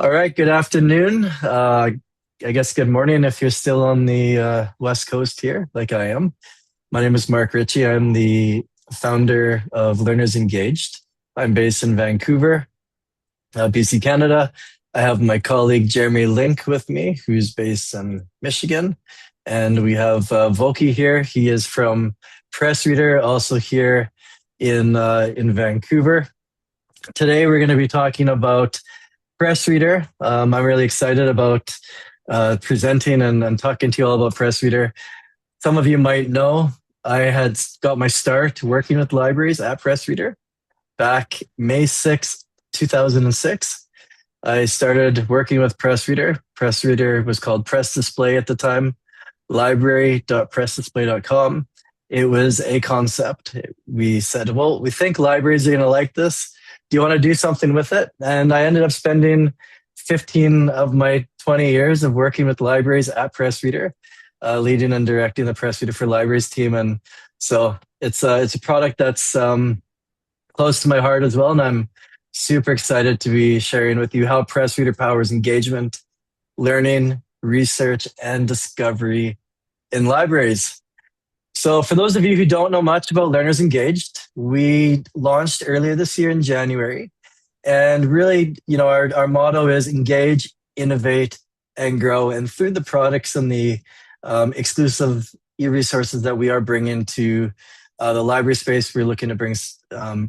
All right, good afternoon. I guess good morning if you're still on the West Coast here, like I am. My name is Mark Ritchie. I'm the founder of Learners Engaged. I'm based in Vancouver, BC, Canada. I have my colleague Jeremy Link with me, who's based in Michigan. And we have Volky here. He is from PressReader, also here in Vancouver. Today, we're going to be talking about PressReader. I'm really excited about presenting and talking to you all about PressReader. Some of you might know I had got my start working with libraries at PressReader back May 6th, 2006. I started working with PressReader. PressReader was called Press Display at the time, library.pressdisplay.com. It was a concept. We said, well, we think libraries are going to like this. Do you want to do something with it? And I ended up spending 15 of my 20 years of working with libraries at PressReader, leading and directing the PressReader for Libraries team. And so it's a product that's close to my heart as well. And I'm super excited to be sharing with you how PressReader powers engagement, learning, research, and discovery in libraries. So for those of you who don't know much about Learners Engaged, we launched earlier this year in January. And really, our motto is engage, innovate, and grow. And through the products and the exclusive e-resources that we are bringing to the library space, we're looking to bring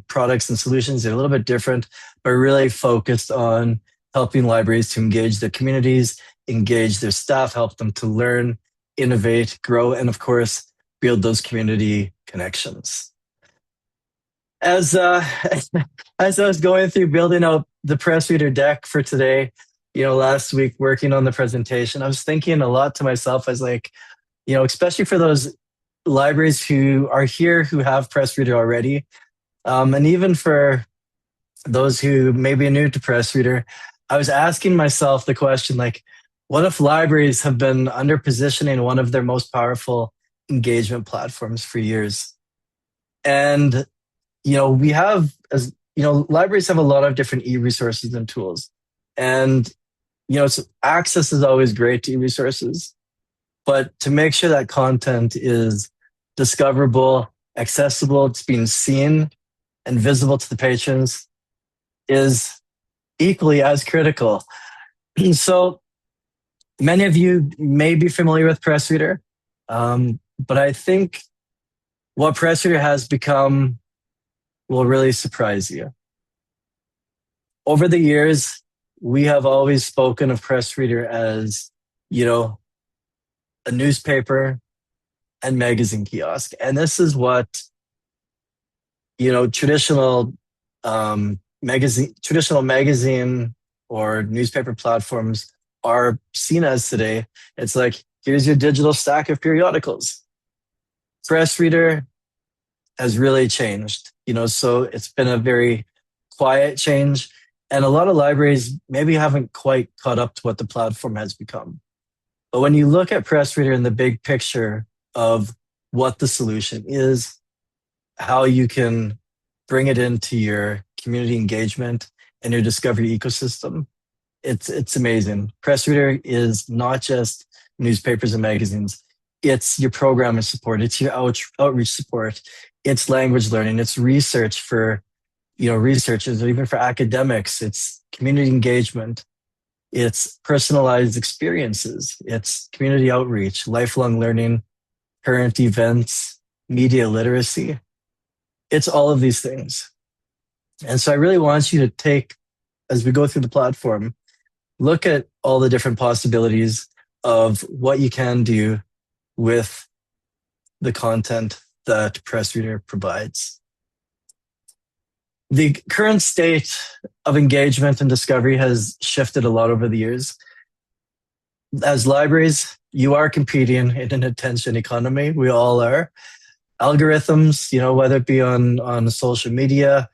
products and solutions that are a little bit different, but really focused on helping libraries to engage their communities, engage their staff, help them to learn, innovate, grow, and of course, build those community connections. As I was going through building out the PressReader deck for today, last week working on the presentation, I was thinking a lot to myself. I was like, especially for those libraries who are here who have PressReader already, and even for those who may be new to PressReader, I was asking myself the question, like, what if libraries have been under positioning one of their most powerful engagement platforms for years? And we have, as libraries have a lot of different e-resources and tools, and so access is always great to e-resources, but to make sure that content is discoverable, accessible, it's being seen and visible to the patrons is equally as critical. So many of you may be familiar with PressReader, but I think what PressReader has become will really surprise you. Over the years, we have always spoken of PressReader as, a newspaper and magazine kiosk. And this is what, traditional magazine or newspaper platforms are seen as today. It's like, here's your digital stack of periodicals. PressReader has really changed, so it's been a very quiet change. And a lot of libraries maybe haven't quite caught up to what the platform has become. But when you look at PressReader in the big picture of what the solution is, how you can bring it into your community engagement and your discovery ecosystem, it's amazing. PressReader is not just newspapers and magazines. It's your programming support. It's your outreach support. It's language learning. It's research for researchers or even for academics. It's community engagement. It's personalized experiences. It's community outreach, lifelong learning, current events, media literacy. It's all of these things. And so I really want you to take, as we go through the platform, look at all the different possibilities of what you can do with the content that PressReader provides. The current state of engagement and discovery has shifted a lot over the years. As libraries, you are competing in an attention economy. We all are. Algorithms, whether it be on social media,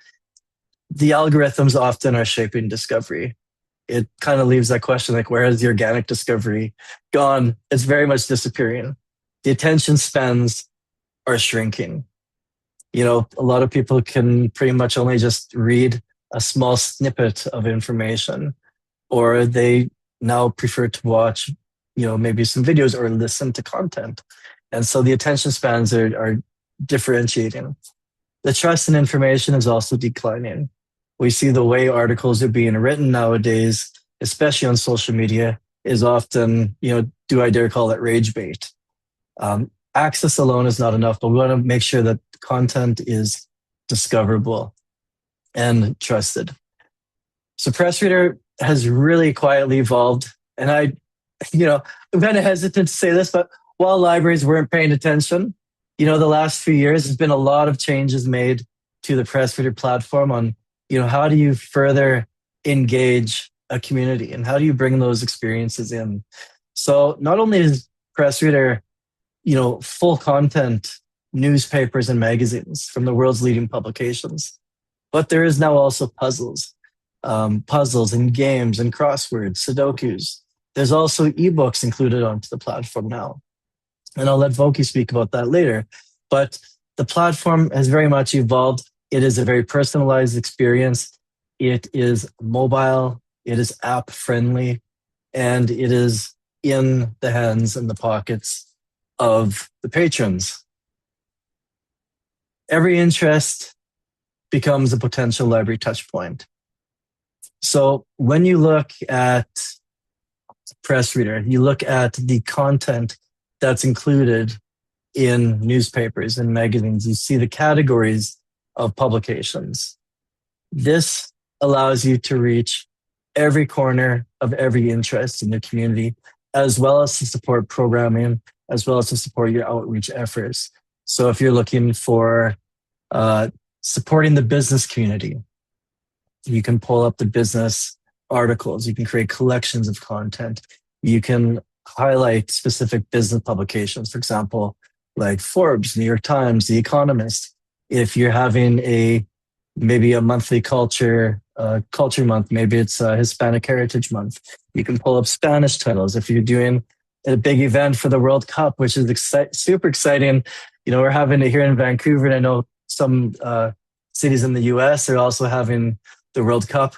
the algorithms often are shaping discovery. It kind of leaves that question, like, where has the organic discovery gone? It's very much disappearing. The attention spans are shrinking. A lot of people can pretty much only just read a small snippet of information. or they now prefer to watch, maybe some videos or listen to content. And so the attention spans are differentiating. The trust in information is also declining. We see the way articles are being written nowadays, especially on social media, is often, do I dare call it rage bait? Access alone is not enough, but we want to make sure that content is discoverable and trusted. So PressReader has really quietly evolved. And I'm kind of hesitant to say this, but while libraries weren't paying attention, the last few years, there's been a lot of changes made to the PressReader platform on, how do you further engage a community and how do you bring those experiences in? So not only is PressReader, full content newspapers and magazines from the world's leading publications, but there is now also puzzles and games and crosswords, Sudokus. There's also ebooks included onto the platform now. And I'll let Voki speak about that later. But the platform has very much evolved. It is a very personalized experience. It is mobile, it is app friendly, and it is in the hands and the pockets of the patrons. Every interest becomes a potential library touch point. So when you look at PressReader, you look at the content that's included in newspapers and magazines. You see the categories of publications. This allows you to reach every corner of every interest in the community, as well as to support programming, as well as to support your outreach efforts. So if you're looking for supporting the business community, you can pull up the business articles. You can create collections of content. You can highlight specific business publications, for example, like Forbes, New York Times, The Economist. If you're having maybe a monthly culture month, maybe it's a Hispanic Heritage Month, you can pull up Spanish titles. If you're doing a big event for the World Cup, which is super exciting, we're having it here in Vancouver, and I know some cities in the US are also having the World Cup.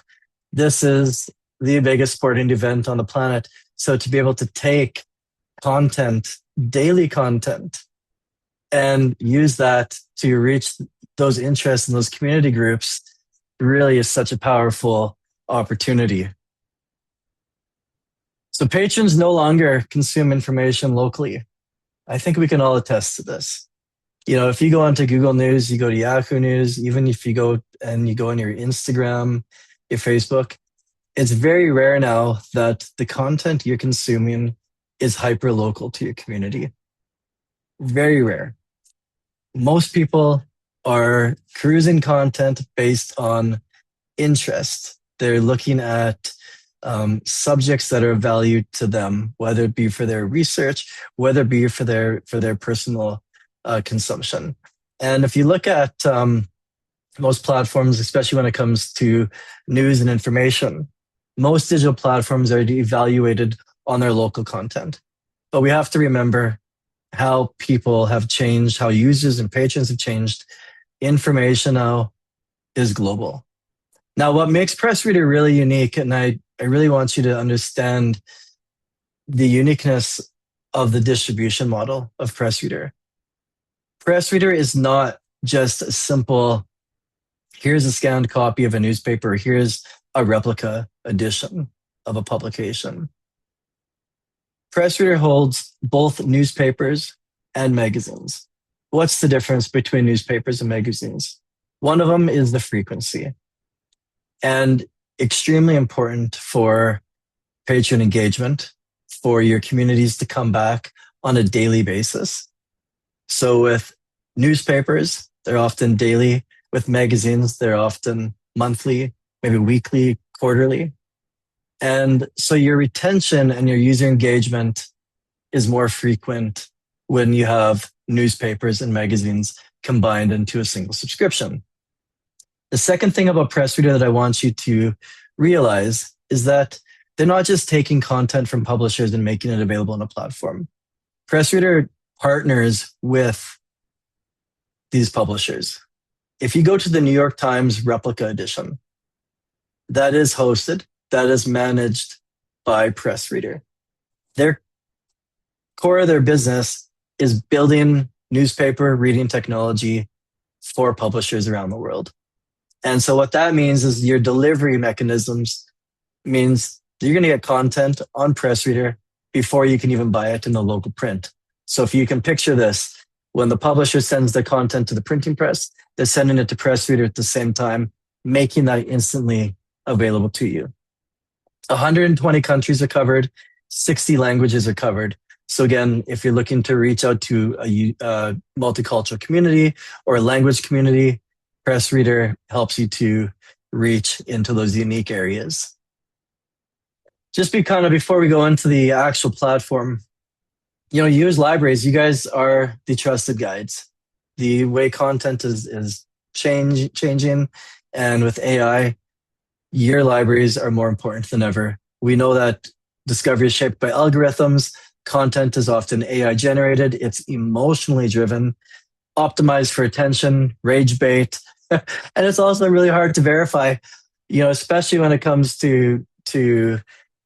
This is the biggest sporting event on the planet. So to be able to take content, daily content, and use that to reach those interests in those community groups really is such a powerful opportunity. So patrons no longer consume information locally. I think we can all attest to this. If you go onto Google News, you go to Yahoo News, even if you go on your Instagram, your Facebook, it's very rare now that the content you're consuming is hyper local to your community. Very rare. Most people are cruising content based on interest. They're looking at subjects that are of value to them, whether it be for their research, whether it be for their personal consumption. And if you look at most platforms, especially when it comes to news and information, most digital platforms are evaluated on their local content. But we have to remember how people have changed, how users and patrons have changed. Information now is global. Now, what makes PressReader really unique, and I really want you to understand the uniqueness of the distribution model of PressReader. PressReader is not just a simple, here's a scanned copy of a newspaper, here's a replica edition of a publication. PressReader holds both newspapers and magazines. What's the difference between newspapers and magazines? One of them is the frequency, and extremely important for patron engagement, for your communities to come back on a daily basis. So with newspapers, they're often daily. With magazines, they're often monthly, maybe weekly, quarterly. And so your retention and your user engagement is more frequent when you have newspapers and magazines combined into a single subscription. The second thing about PressReader that I want you to realize is that they're not just taking content from publishers and making it available on a platform. PressReader partners with these publishers. If you go to the New York Times replica edition, that is hosted that is managed by PressReader. Their core of their business is building newspaper reading technology for publishers around the world. And so what that means is your delivery mechanisms means you're going to get content on PressReader before you can even buy it in the local print. So if you can picture this, when the publisher sends the content to the printing press, they're sending it to PressReader at the same time, making that instantly available to you. 120 countries are covered, 60 languages are covered. So again, if you're looking to reach out to a multicultural community or a language community, PressReader helps you to reach into those unique areas. Just before we go into the actual platform, you as libraries, you guys are the trusted guides. The way content is changing, and with AI, your libraries are more important than ever. We know that discovery is shaped by algorithms. Content is often AI generated. It's emotionally driven, optimized for attention, rage bait, and it's also really hard to verify. Especially when it comes to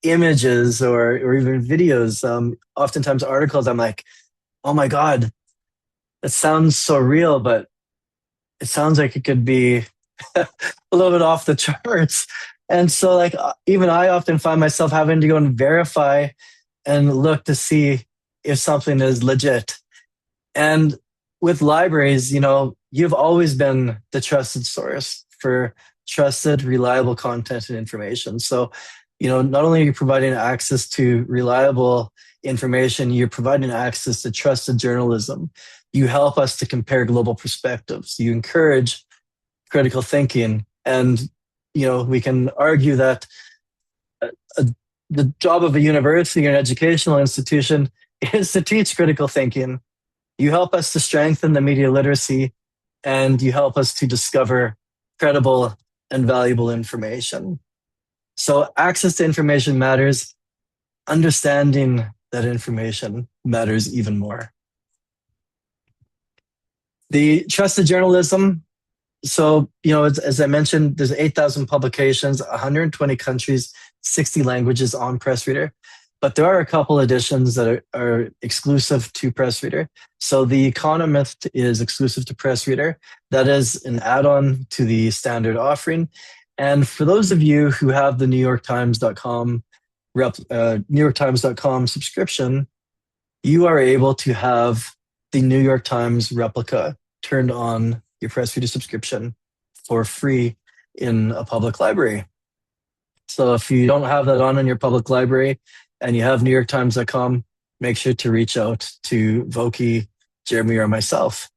images or even videos. Oftentimes articles, I'm like, oh my God, it sounds so real, but it sounds like it could be a little bit off the charts. And so even I often find myself having to go and verify and look to see if something is legit. And with libraries, you've always been the trusted source for trusted, reliable content and information. So, not only are you providing access to reliable information, you're providing access to trusted journalism. You help us to compare global perspectives. You encourage critical thinking. And, we can argue that the job of a university or an educational institution is to teach critical thinking. You help us to strengthen the media literacy, and you help us to discover credible and valuable information. So access to information matters. Understanding that information matters even more. The trusted journalism. So, as I mentioned, there's 8,000 publications, 120 countries, 60 languages on PressReader. But there are a couple editions that are exclusive to PressReader. So The Economist is exclusive to PressReader. That is an add-on to the standard offering. And for those of you who have the NewYorkTimes.com NewYorkTimes.com subscription, you are able to have the New York Times replica turned on your PressReader subscription for free in a public library. So if you don't have that on in your public library and you have NewYorkTimes.com, make sure to reach out to Voki, Jeremy, or myself.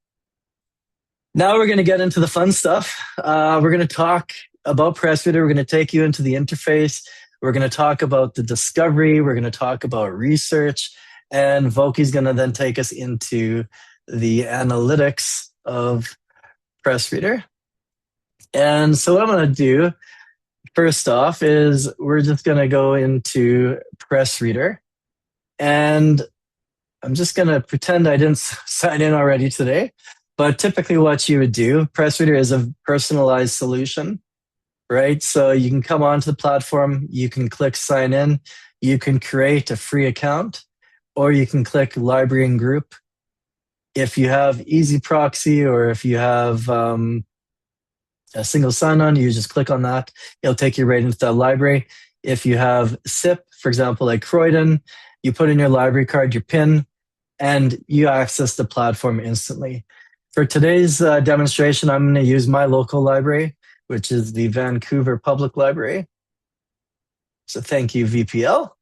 Now we're going to get into the fun stuff. We're going to talk about PressReader. We're going to take you into the interface. We're going to talk about the discovery. We're going to talk about research. And Voki's going to then take us into the analytics of PressReader. And so what I'm going to do first off is we're just going to go into PressReader. And I'm just going to pretend I didn't sign in already today. But typically what you would do, PressReader is a personalized solution, right? So you can come onto the platform, you can click sign in, you can create a free account, or you can click library and group. If you have easy proxy or if you have a single sign-on, you just click on that. It'll take you right into that library. If you have SIP, for example, like Croydon, you put in your library card, your PIN, and you access the platform instantly. For today's demonstration, I'm going to use my local library, which is the Vancouver Public Library. So thank you, VPL.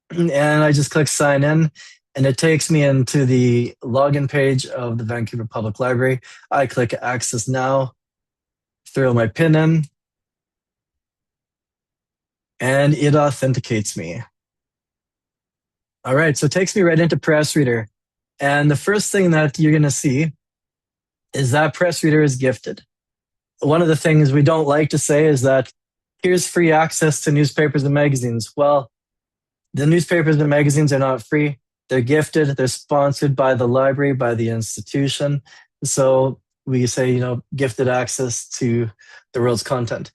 And I just click sign in, and it takes me into the login page of the Vancouver Public Library. I click access now, throw my PIN in, and it authenticates me. All right, so it takes me right into PressReader. And the first thing that you're going to see is that PressReader is gifted. One of the things we don't like to say is that here's free access to newspapers and magazines. Well, the newspapers and magazines are not free. They're gifted. They're sponsored by the library, by the institution. So we say, gifted access to the world's content.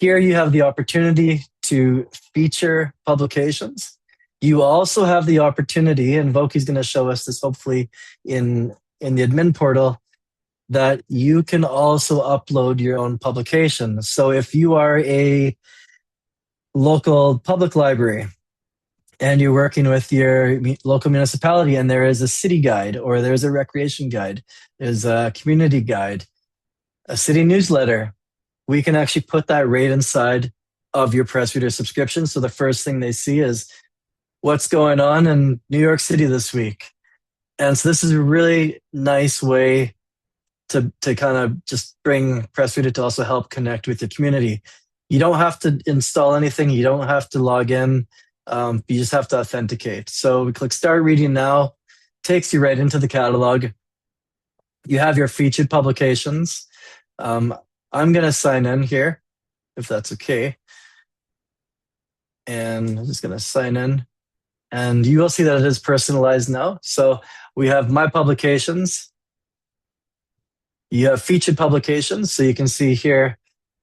Here you have the opportunity to feature publications. You also have the opportunity, and Voki's going to show us this hopefully in the admin portal, that you can also upload your own publication. So if you are a local public library and you're working with your local municipality and there is a city guide or there's a recreation guide, there's a community guide, a city newsletter, we can actually put that right inside of your PressReader subscription. So the first thing they see is what's going on in New York City this week. And so this is a really nice way to kind of just bring PressReader to also help connect with your community. You don't have to install anything. You don't have to log in. You just have to authenticate. So we click Start Reading Now. Takes you right into the catalog. You have your featured publications. I'm going to sign in here, if that's okay. And I'm just going to sign in. And you will see that it is personalized now. So we have my publications. You have featured publications. So you can see here,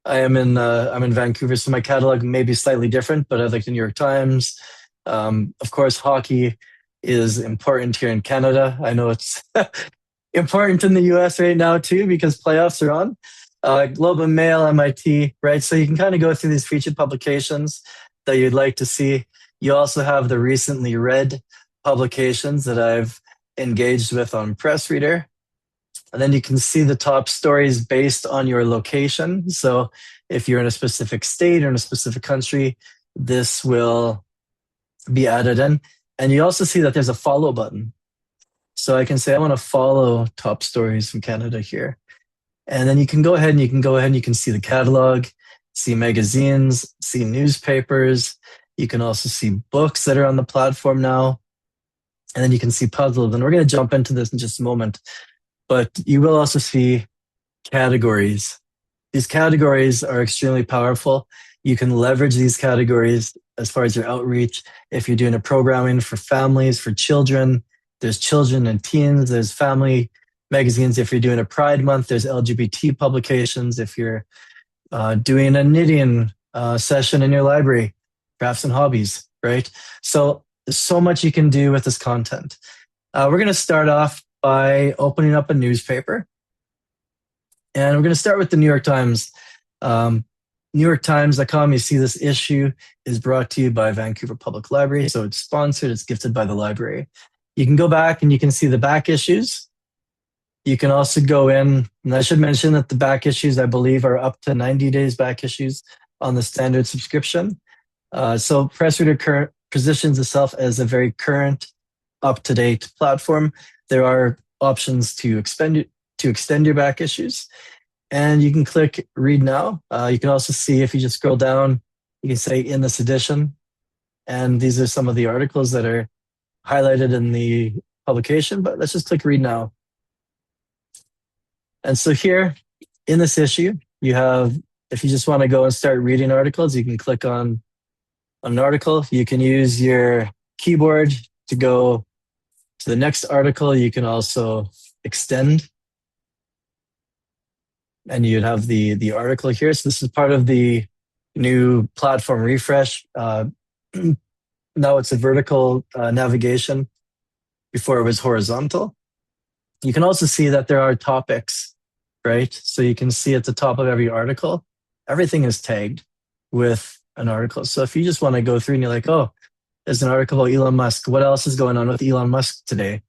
I'm in Vancouver, so my catalog may be slightly different, but I like the New York Times. Of course, hockey is important here in Canada. I know it's important in the US right now too, because playoffs are on. Globe and Mail, MIT, right? So you can kind of go through these featured publications that you'd like to see. You also have the recently read publications that I've engaged with on PressReader. And then you can see the top stories based on your location. So if you're in a specific state or in a specific country, this will be added in. And you also see that there's a follow button. So I can say, I want to follow top stories from Canada here. And then you can go ahead and you can see the catalog, see magazines, see newspapers. You can also see books that are on the platform now. And then you can see puzzles. And we're going to jump into this in just a moment. But you will also see categories. These categories are extremely powerful. You can leverage these categories as far as your outreach. If you're doing a programming for families, for children, there's children and teens, there's family magazines. If you're doing a Pride Month, there's LGBT publications. If you're doing a knitting session in your library, crafts and hobbies, right? So there's so much you can do with this content. We're going to start off by opening up a newspaper. And we're going to start with the New York Times. NewYorkTimes.com, you see this issue is brought to you by Vancouver Public Library. So it's sponsored, it's gifted by the library. You can go back and you can see the back issues. You can also go in, and I should mention that the back issues, I believe, are up to 90 days back issues on the standard subscription. So PressReader positions itself as a very current, up-to-date platform. There are options to extend your back issues, and you can click Read Now. You can also see, if you just scroll down, you can say in this edition, and these are some of the articles that are highlighted in the publication, but let's just click Read Now. And so here in this issue, you have, if you just want to go and start reading articles, you can click on an article. You can use your keyboard to go to the next article. You can also extend, and you'd have the article here. So this is part of the new platform refresh. Now it's a vertical navigation. Before it was horizontal. You can also see that there are topics, right? So you can see at the top of every article, everything is tagged with an article. So if you just want to go through and you're like, oh, there's an article about Elon Musk. What else is going on with Elon Musk today?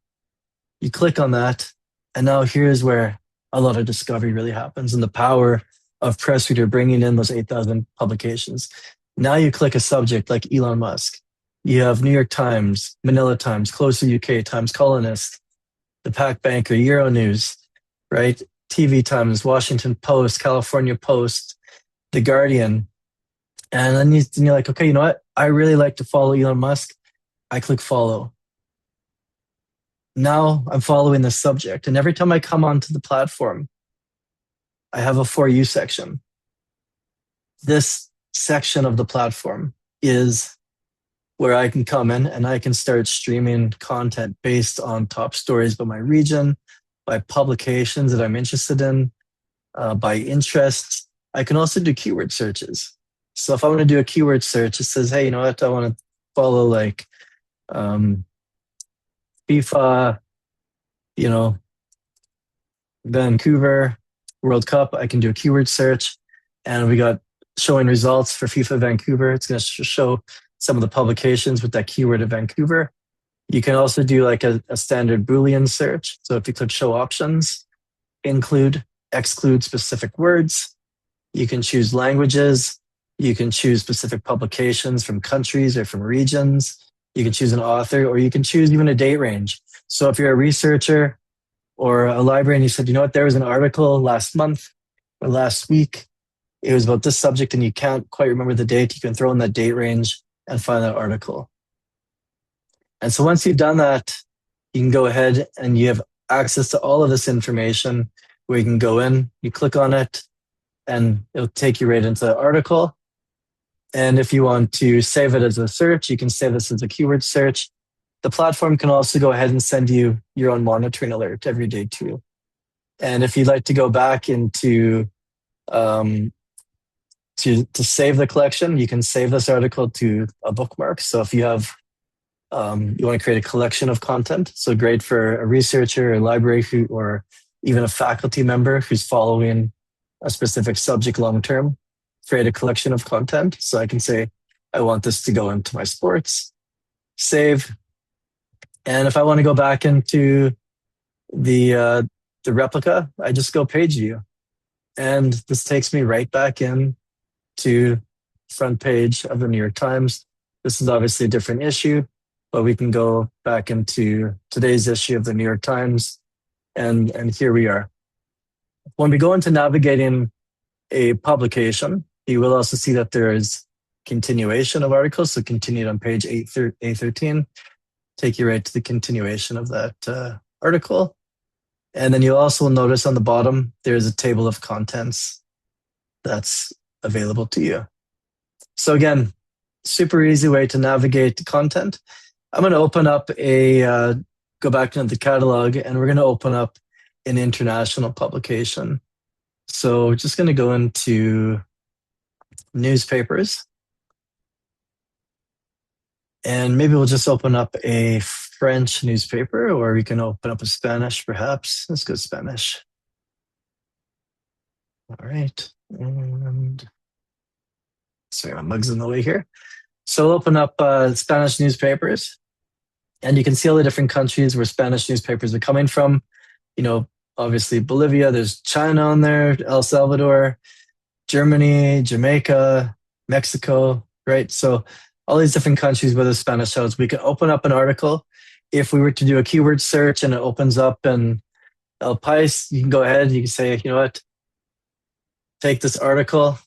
You click on that, and now here's where a lot of discovery really happens, and the power of PressReader bringing in those 8,000 publications. Now you click a subject like Elon Musk. You have New York Times, Manila Times, Closer UK, Times Colonist, the Pac Banker, Euronews, right? TV Times, Washington Post, California Post, The Guardian. And then you're like, okay, you know what? I really like to follow Elon Musk. I click follow. Now I'm following the subject. And every time I come onto the platform, I have a For You section. This section of the platform is where I can come in and I can start streaming content based on top stories by my region, by publications that I'm interested in, by interests. I can also do keyword searches. So if I want to do a keyword search, it says, hey, you know what? I want to follow like um, FIFA, you know, Vancouver World Cup. I can do a keyword search, and we got showing results for FIFA Vancouver. It's going to show some of the publications with that keyword of Vancouver. You can also do like a standard Boolean search. So if you click show options, include, exclude specific words. You can choose languages. You can choose specific publications from countries or from regions. You can choose an author, or you can choose even a date range. So if you're a researcher or a library and you said, you know what, there was an article last month or last week, it was about this subject and you can't quite remember the date, you can throw in that date range and find that article. And so once you've done that, you can go ahead and you have access to all of this information where you can go in, you click on it, and it'll take you right into the article. And if you want to save it as a search, you can save this as a keyword search. The platform can also go ahead and send you your own monitoring alert every day too. And if you'd like to go back into to save the collection, you can save this article to a bookmark. So if you have you want to create a collection of content, so great for a researcher, a library who, or even a faculty member who's following a specific subject long term, create a collection of content. So I can say, I want this to go into my sports, save. And if I want to go back into the replica, I just go page view. And this takes me right back in to front page of the New York Times. This is obviously a different issue, but we can go back into today's issue of the New York Times. And here we are. When we go into navigating a publication, you will also see that there is continuation of articles. So continued on page A13, take you right to the continuation of that article. And then you'll also notice on the bottom, there's a table of contents that's available to you. So again, super easy way to navigate the content. I'm going to open up go back into the catalog, and we're going to open up an international publication. So we're just going to go into newspapers. And maybe we'll just open up a French newspaper, or we can open up a Spanish perhaps. Let's go Spanish. All right. And sorry, my mug's in the way here. So we'll open up Spanish newspapers, and you can see all the different countries where Spanish newspapers are coming from. You know, obviously Bolivia, there's China on there, El Salvador, Germany, Jamaica, Mexico, right? So all these different countries where the Spanish shows. We can open up an article. If we were to do a keyword search and it opens up in El País, you can go ahead, you can say, you know what, take this article.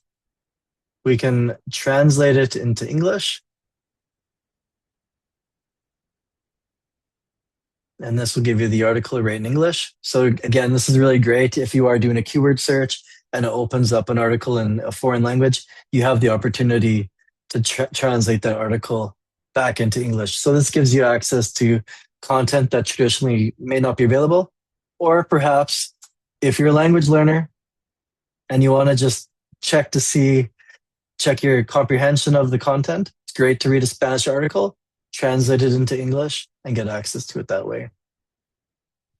We can translate it into English. And this will give you the article right in English. So again, this is really great if you are doing a keyword search and it opens up an article in a foreign language, you have the opportunity to translate that article back into English. So this gives you access to content that traditionally may not be available. Or perhaps if you're a language learner and you want to just check your comprehension of the content, it's great to read a Spanish article, translate it into English, and get access to it that way.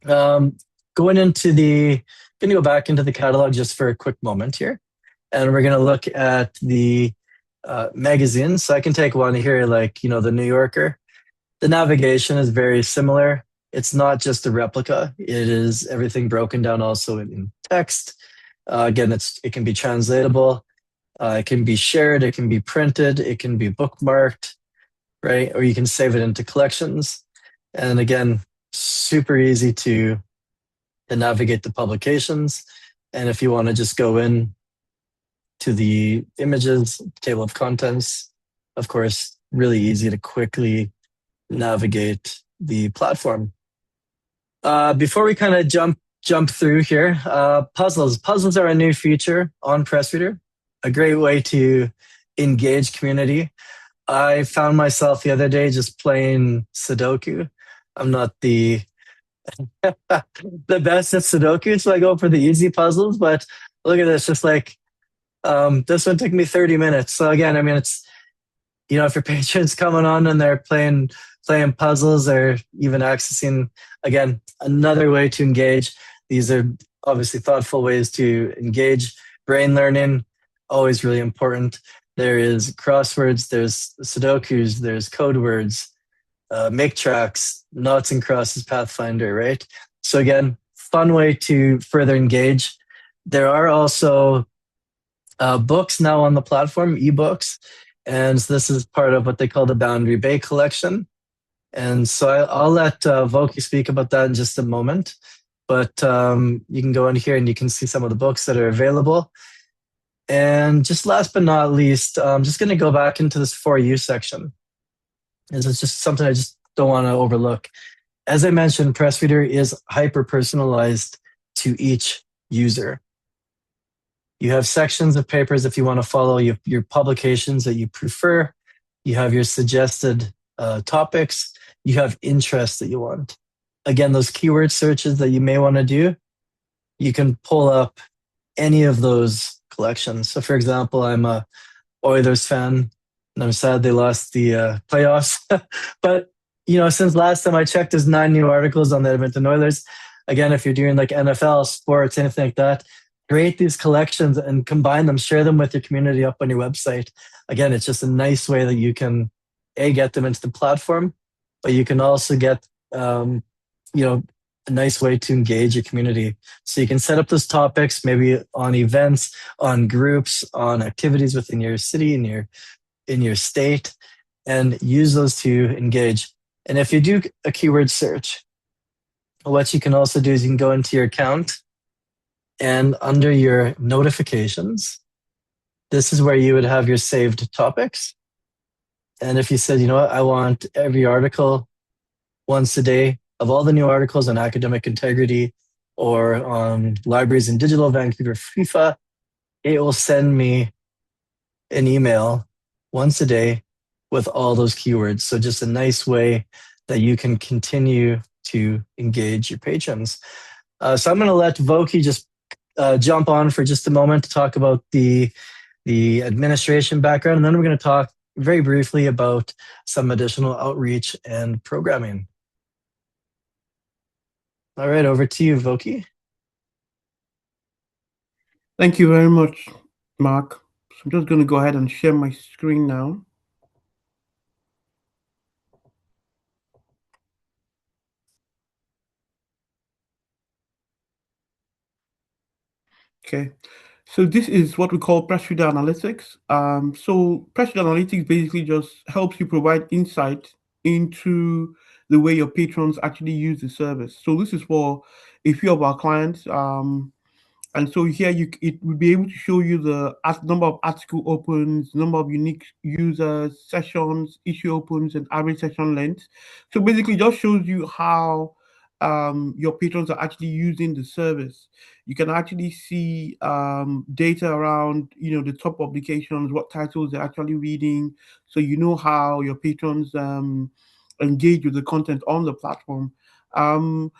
Going to go back into the catalog just for a quick moment here. And we're going to look at the magazines. So I can take one here, like, you know, the New Yorker. The navigation is very similar. It's not just a replica. It is everything broken down also in text. Again, it can be translatable. It can be shared. It can be printed. It can be bookmarked, right? Or you can save it into collections. And again, super easy to navigate the publications. And if you want to just go in to the images, table of contents, of course, really easy to quickly navigate the platform. Before we kind of jump through here, puzzles. Puzzles are a new feature on PressReader, a great way to engage community. I found myself the other day just playing Sudoku. I'm not the the best at Sudoku, so I go for the easy puzzles, but look at this, just like This one took me 30 minutes. So again, I mean, it's, if your patrons coming on and they're playing puzzles or even accessing, again, another way to engage. These are obviously thoughtful ways to engage. Brain learning, always really important. There is crosswords, there's Sudokus, there's code words, make tracks, noughts and crosses, Pathfinder, right? So again, fun way to further engage. There are also books now on the platform, ebooks, and this is part of what they call the Boundary Bay collection. And so I'll let Voki speak about that in just a moment. But you can go in here and you can see some of the books that are available. And just last but not least, I'm just going to go back into this For You section. And it's just something I just don't want to overlook. As I mentioned, PressReader is hyper personalized to each user. You have sections of papers if you want to follow your publications that you prefer. You have your suggested topics. You have interests that you want. Again, those keyword searches that you may want to do, you can pull up any of those collections. So, for example, I'm a Oilers fan, and I'm sad they lost the playoffs. But since last time I checked, there's 9 new articles on the Edmonton Oilers. Again, if you're doing like NFL, sports, anything like that, create these collections and combine them, share them with your community up on your website. Again, it's just a nice way that you can get them into the platform, but you can also get a nice way to engage your community. So you can set up those topics, maybe on events, on groups, on activities within your city, in your state, and use those to engage. And if you do a keyword search, what you can also do is you can go into your account, and under your notifications, this is where you would have your saved topics. And if you said, you know what, I want every article once a day of all the new articles on academic integrity or on libraries and digital Vancouver FIFA, it will send me an email once a day with all those keywords. So just a nice way that you can continue to engage your patrons. So I'm going to let Voki just jump on for just a moment to talk about the administration background, and then we're going to talk very briefly about some additional outreach and programming. All right, over to you, Voki. Thank you very much, Mark. So I'm just going to go ahead and share my screen now. Okay, so this is what we call PressReader Analytics. So PressReader Analytics basically just helps you provide insight into the way your patrons actually use the service. So this is for a few of our clients. And so here it will be able to show you the number of article opens, number of unique users, sessions, issue opens, and average session length. So basically, just shows you how your patrons are actually using the service. You can actually see data around the top publications, what titles they're actually reading, so you know how your patrons engage with the content on the platform. Um,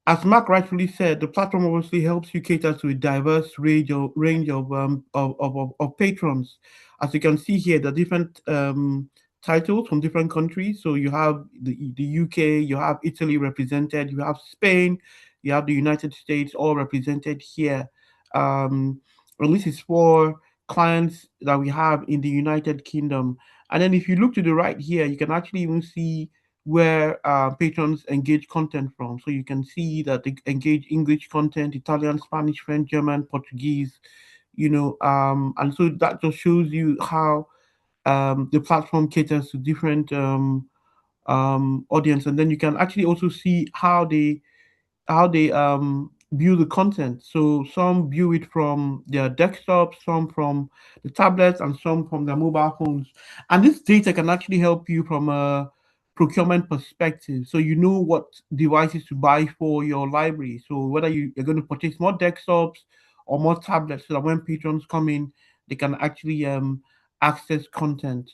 as Mark rightfully said, the platform obviously helps you cater to a diverse range of patrons. As you can see here, the different titles from different countries. So you have the UK, you have Italy represented, you have Spain, you have the United States, all represented here. And this is for clients that we have in the United Kingdom. And then if you look to the right here, you can actually even see where patrons engage content from. So you can see that they engage English content, Italian, Spanish, French, German, Portuguese, and so that just shows you how the platform caters to different audience. And then you can actually also see how they view the content. So some view it from their desktops, some from the tablets, and some from their mobile phones. And this data can actually help you from a procurement perspective. So you know what devices to buy for your library. So whether you're going to purchase more desktops or more tablets, so that when patrons come in, they can actually access content.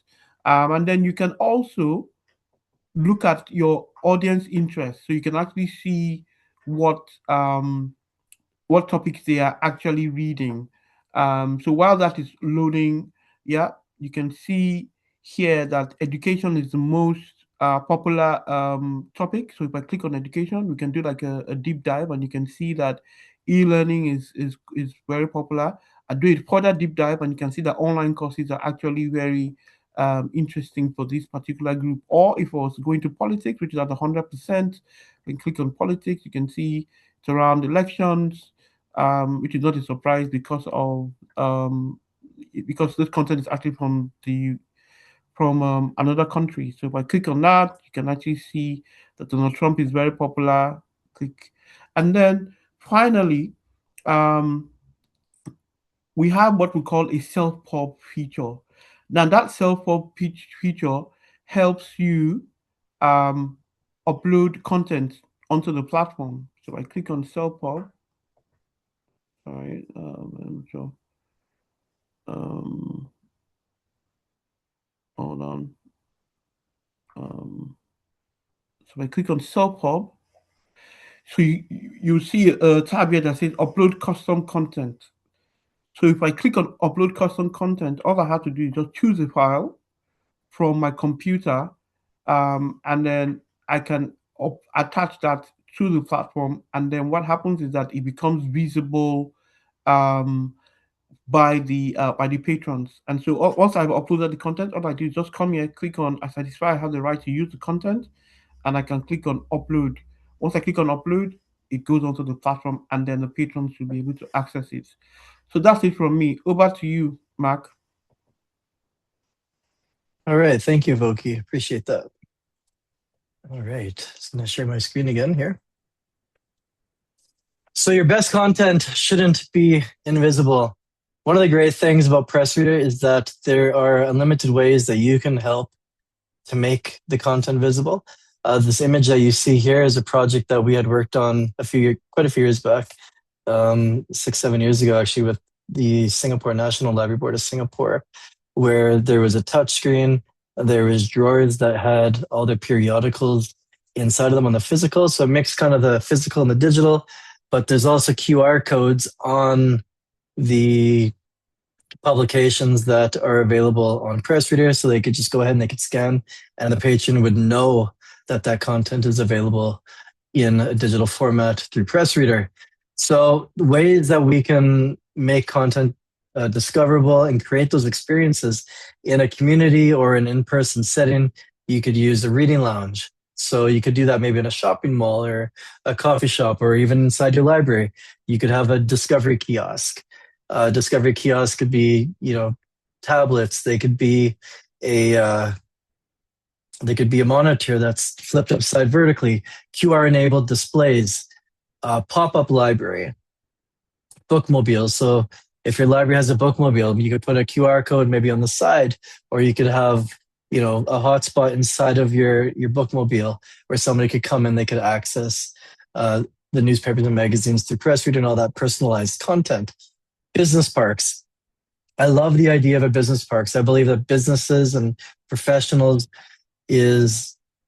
And then you can also look at your audience interest, so you can actually see what um what topics they are actually reading. So while that is loading, yeah, you can see here that education is the most popular topic. So if I click on education, we can do like a deep dive, and you can see that e-learning is very popular. I do a further deep dive, and you can see that online courses are actually very interesting for this particular group. Or if I was going to politics, which is at 100%, then click on politics. You can see it's around elections, which is not a surprise because this content is actually from another country. So if I click on that, you can actually see that Donald Trump is very popular. Click, and then finally, um, we have what we call a self-pub feature. Now that self-pub feature helps you um, upload content onto the platform. So I click on self-pub. Sorry, sure. Um, hold on. Um, so I click on self-pub. So you see a tab here that says upload custom content. So if I click on upload custom content, all I have to do is just choose a file from my computer, and then I can attach that to the platform. And then what happens is that it becomes visible um, by the patrons. And so once I've uploaded the content, all I do is just come here, click on I satisfy I have the right to use the content, and I can click on upload. Once I click on upload, it goes onto the platform, and then the patrons will be able to access it. So that's it from me. Over to you, Mark. All right. Thank you, Voki. Appreciate that. All right. Just going to share my screen again here. So your best content shouldn't be invisible. One of the great things about PressReader is that there are unlimited ways that you can help to make the content visible. This image that you see here is a project that we had worked on quite a few years back, 6-7 years ago, actually, with the Singapore National Library Board of Singapore, where there was a touch screen, there was drawers that had all the periodicals inside of them on the physical, so it mixed kind of the physical and the digital, but there's also QR codes on the publications that are available on PressReader, so they could just go ahead and they could scan, and the patron would know that that content is available in a digital format through PressReader. So ways that we can make content discoverable and create those experiences in a community or an in-person setting, you could use a reading lounge. So you could do that maybe in a shopping mall or a coffee shop or even inside your library. You could have a discovery kiosk. Discovery kiosk could be, tablets. They could be a monitor that's flipped upside vertically, QR-enabled displays, pop-up library, bookmobiles. So if your library has a bookmobile, you could put a QR code maybe on the side, or you could have a hotspot inside of your bookmobile where somebody could come in, they could access the newspapers and magazines through PressReader and all that personalized content. Business parks. I love the idea of a business parks. I believe that businesses and professionals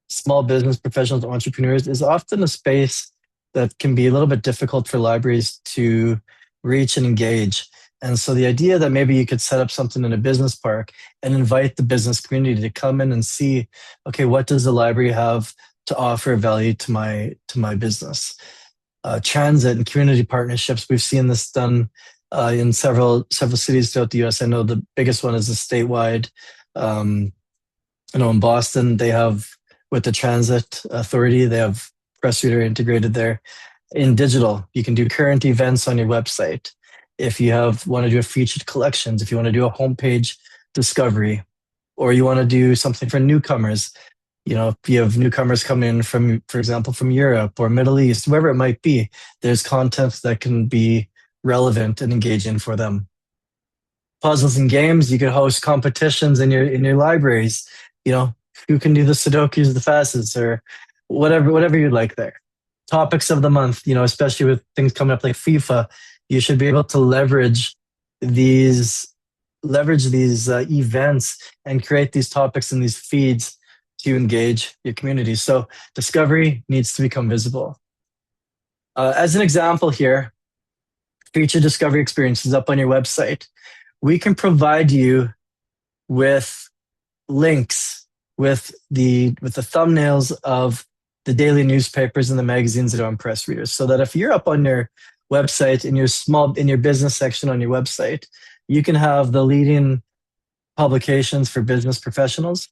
small business professionals, entrepreneurs is often a space that can be a little bit difficult for libraries to reach and engage. And so the idea that maybe you could set up something in a business park and invite the business community to come in and see, okay, what does the library have to offer value to my business? Transit and community partnerships. We've seen this done in several cities throughout the US. I know the biggest one is the statewide. In Boston, they have, with the transit authority, they have PressReader integrated there. In digital, you can do current events on your website. If you want to do a featured collections, if you want to do a homepage discovery, or you want to do something for newcomers, if you have newcomers coming in from, for example, from Europe or Middle East, wherever it might be, there's content that can be relevant and engaging for them. Puzzles and games, you could host competitions in your libraries. Who can do the Sudokus the fastest, or whatever you'd like there. Topics of the month, especially with things coming up like FIFA, you should be able to leverage these events and create these topics and these feeds to engage your community. So discovery needs to become visible. As an example here, feature discovery experiences up on your website. We can provide you with links with the thumbnails of the daily newspapers and the magazines that are on PressReader, so that if you're up on your website in your business section on your website, you can have the leading publications for business professionals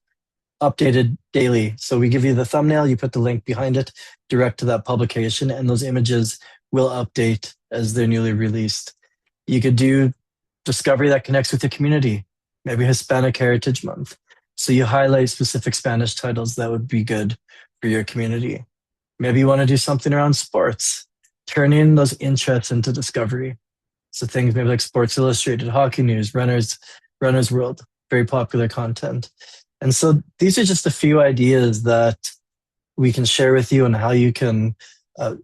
updated daily. So we give you the thumbnail, you put the link behind it, direct to that publication, and those images will update as they're newly released. You could do discovery that connects with your community, maybe Hispanic Heritage Month. So you highlight specific Spanish titles that would be good for your community. Maybe you want to do something around sports, turning those interests into discovery. So things maybe like Sports Illustrated, Hockey News, Runner's World, very popular content. And so these are just a few ideas that we can share with you on how you can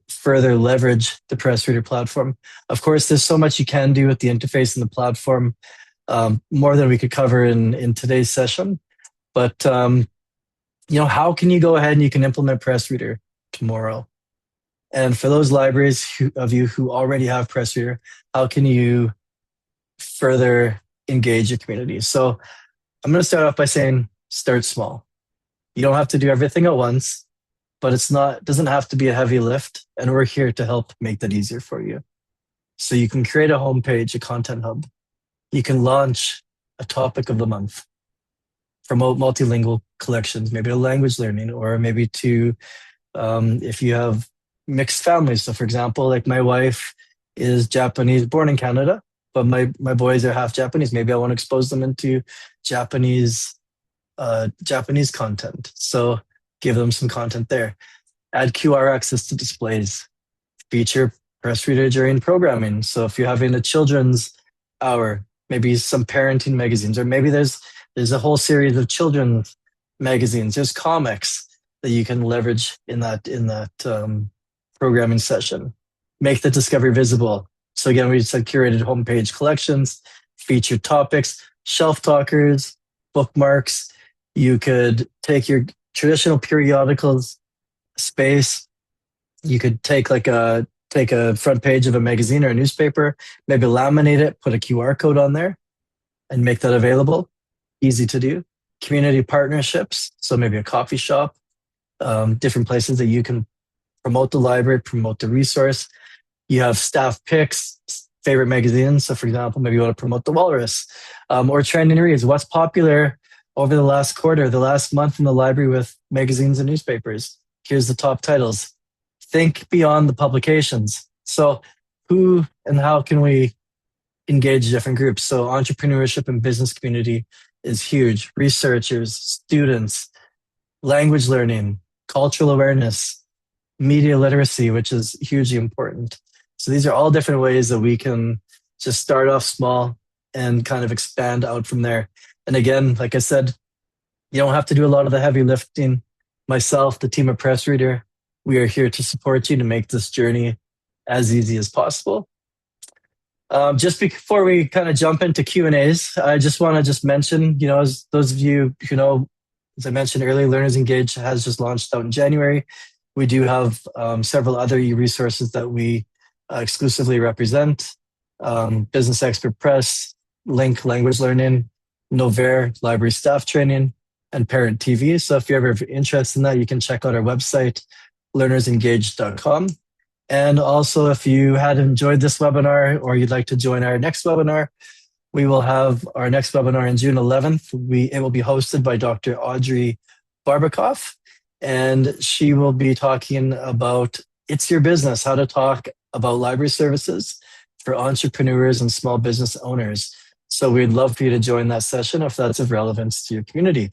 further leverage the PressReader platform. Of course, there's so much you can do with the interface and the platform, more than we could cover in today's session. But how can you go ahead and you can implement PressReader tomorrow? And for those libraries of you who already have PressReader, how can you further engage your community? So I'm going to start off by saying start small. You don't have to do everything at once, but it doesn't have to be a heavy lift, and we're here to help make that easier for you. So you can create a homepage, a content hub. You can launch a topic of the month, promote multilingual collections, maybe to language learning, or maybe to, if you have mixed families. So for example, like my wife is Japanese, born in Canada, but my boys are half Japanese. Maybe I want to expose them into Japanese content. So give them some content there. Add QR access to displays. Feature PressReader during programming. So if you're having a children's hour, maybe some parenting magazines, or maybe there's a whole series of children's magazines. There's comics that you can leverage in that programming session. Make the discovery visible. So again, we said curated homepage collections, featured topics, shelf talkers, bookmarks. You could take your traditional periodicals space. You could take a front page of a magazine or a newspaper, maybe laminate it, put a QR code on there, and make that available. Easy to do. Community partnerships, so maybe a coffee shop, different places that you can promote the library, promote the resource. You have staff picks, favorite magazines. So for example, maybe you want to promote the Walrus, or trending reads. What's popular over the last quarter, the last month in the library with magazines and newspapers? Here's the top titles. Think beyond the publications. So who and how can we engage different groups? So entrepreneurship and business community is huge. Researchers, students, language learning, cultural awareness, media literacy, which is hugely important. So these are all different ways that we can just start off small and kind of expand out from there. And again, like I said, you don't have to do a lot of the heavy lifting. Myself, the team at PressReader, we are here to support you to make this journey as easy as possible. Just before we kind of jump into Q&As, I just want to mention, as those of you who know, as I mentioned earlier, Learners Engage has just launched out in January. We do have several other e-resources that we exclusively represent. Business Expert Press, Link Language Learning, Novair Library Staff Training, and Parent TV. So if you're ever interested in that, you can check out our website, learnersengage.com. And also, if you had enjoyed this webinar or you'd like to join our next webinar, we will have our next webinar on June 11th. It will be hosted by Dr. Audrey Barbakoff, and she will be talking about It's Your Business, how to talk about library services for entrepreneurs and small business owners. So we'd love for you to join that session if that's of relevance to your community.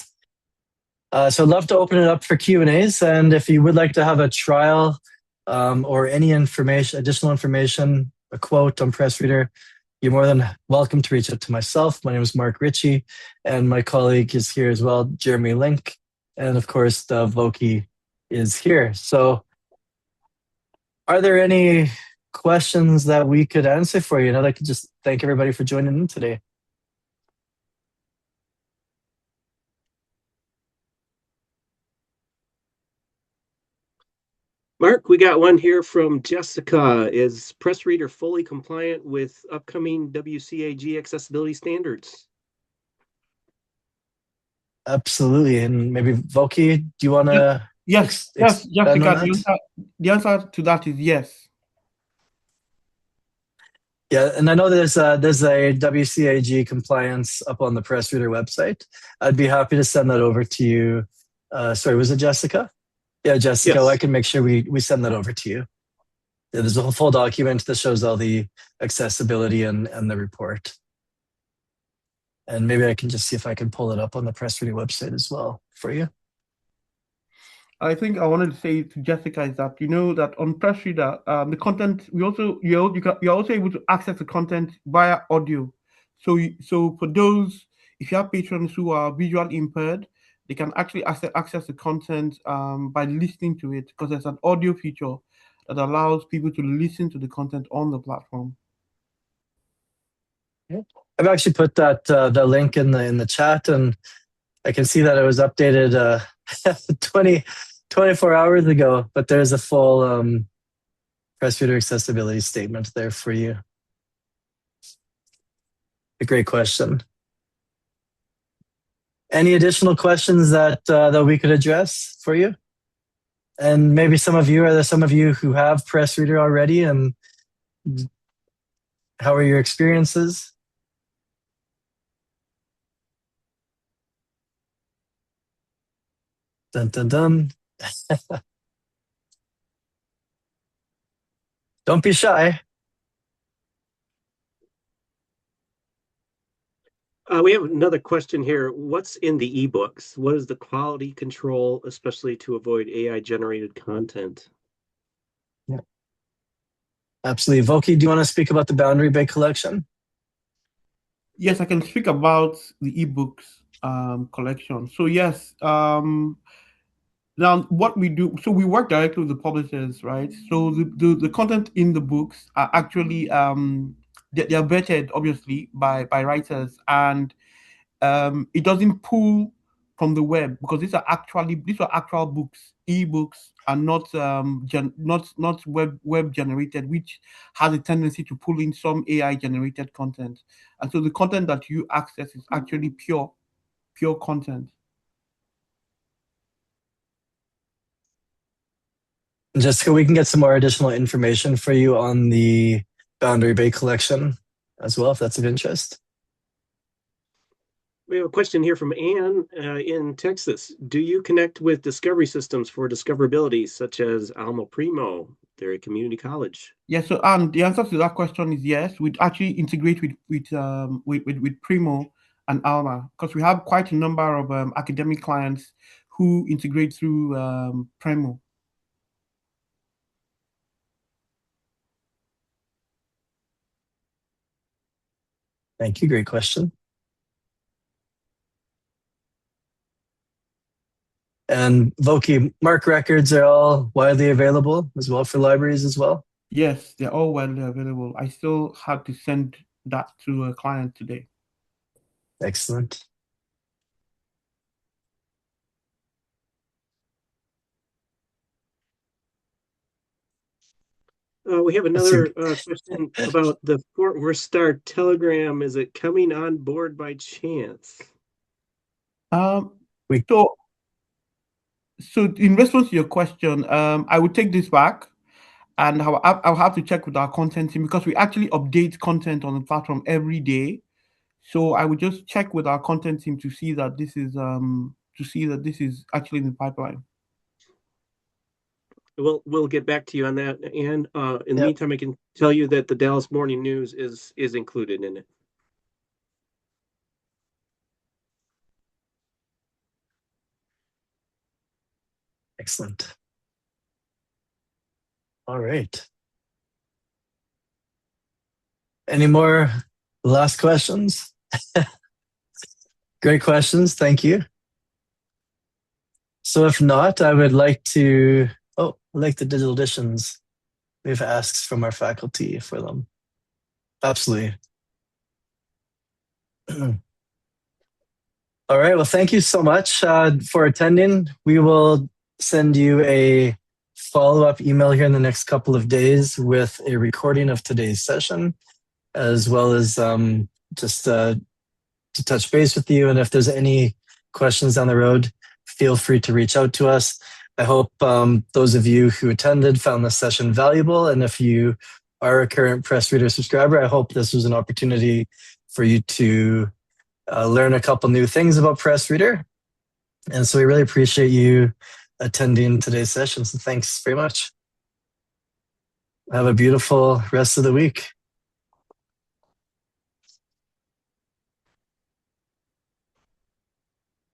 So I'd love to open it up for Q&As. And if you would like to have a trial or any additional information, a quote on PressReader, you're more than welcome to reach out to myself. My name is Mark Ritchie, and my colleague is here as well, Jeremy Link. And of course, Voki is here. So are there any questions that we could answer for you? And I'd like to just thank everybody for joining in today. Mark, we got one here from Jessica. Is PressReader fully compliant with upcoming WCAG accessibility standards? Absolutely. And maybe Voki, do you want Yes, to yes, expand on Jessica. that? The answer to that is yes. Yeah, and I know there's a WCAG compliance up on the PressReader website. I'd be happy to send that over to you. Sorry, was it Jessica? Yeah, Jessica, I Yes. can make sure we send that over to you. Yeah, there's a whole full document that shows all the accessibility and the report. And maybe I can just see if I can pull it up on the PressReader website as well for you. I think I wanted to say to Jessica is that that on PressReader, the content we also you're also able to access the content via audio. So for those, if you have patrons who are visually impaired, they can actually access the content by listening to it because there's an audio feature that allows people to listen to the content on the platform. Yeah. I've actually put that the link in the chat, and I can see that it was updated 24 hours ago, but there's a full PressReader accessibility statement there for you. A great question. Any additional questions that we could address for you? And maybe are there some of you who have PressReader already, and how are your experiences? Dun, dun, dun. Don't be shy. We have another question here. What's in the ebooks? What is the quality control, especially to avoid AI generated content? Yeah. Absolutely. Voki, do you want to speak about the Boundary Bay collection? Yes, I can speak about the ebooks collection. So yes, now what we do, so we work directly with the publishers, right? So the content in the books are actually they're vetted obviously by writers, and it doesn't pull from the web because these are actual books. Ebooks are not not web generated, which has a tendency to pull in some AI generated content. And so the content that you access is actually pure content. Jessica, we can get some more additional information for you on the Boundary Bay collection as well, if that's of interest. We have a question here from Anne in Texas. Do you connect with discovery systems for discoverability, such as Alma Primo? They're a community college. Yes, so and the answer to that question is yes. We'd actually integrate with Primo and Alma because we have quite a number of academic clients who integrate through Primo. Thank you. Great question. And Voki, MARC records are all widely available as well for libraries as well? Yes, they're all widely available. I still had to send that to a client today. Excellent. We have another question about the Fort Worth Star Telegram. Is it coming on board by chance? We So in response to your question, I would take this back and I'll have to check with our content team because we actually update content on the platform every day. So I would just check with our content team to see that this is actually in the pipeline. We'll get back to you on that. And in the Yep. meantime, I can tell you that the Dallas Morning News is included in it. Excellent. All right. Any more last questions? Great questions. Thank you. So if not, I would like to, I like the digital editions. We have asks from our faculty for them. Absolutely. All right. Well, thank you so much for attending. We will send you a follow-up email here in the next couple of days with a recording of today's session, as well as just to touch base with you. And if there's any questions down the road, feel free to reach out to us. I hope those of you who attended found this session valuable. And if you are a current PressReader subscriber, I hope this was an opportunity for you to learn a couple new things about PressReader. And so we really appreciate you attending today's session. So thanks very much. Have a beautiful rest of the week.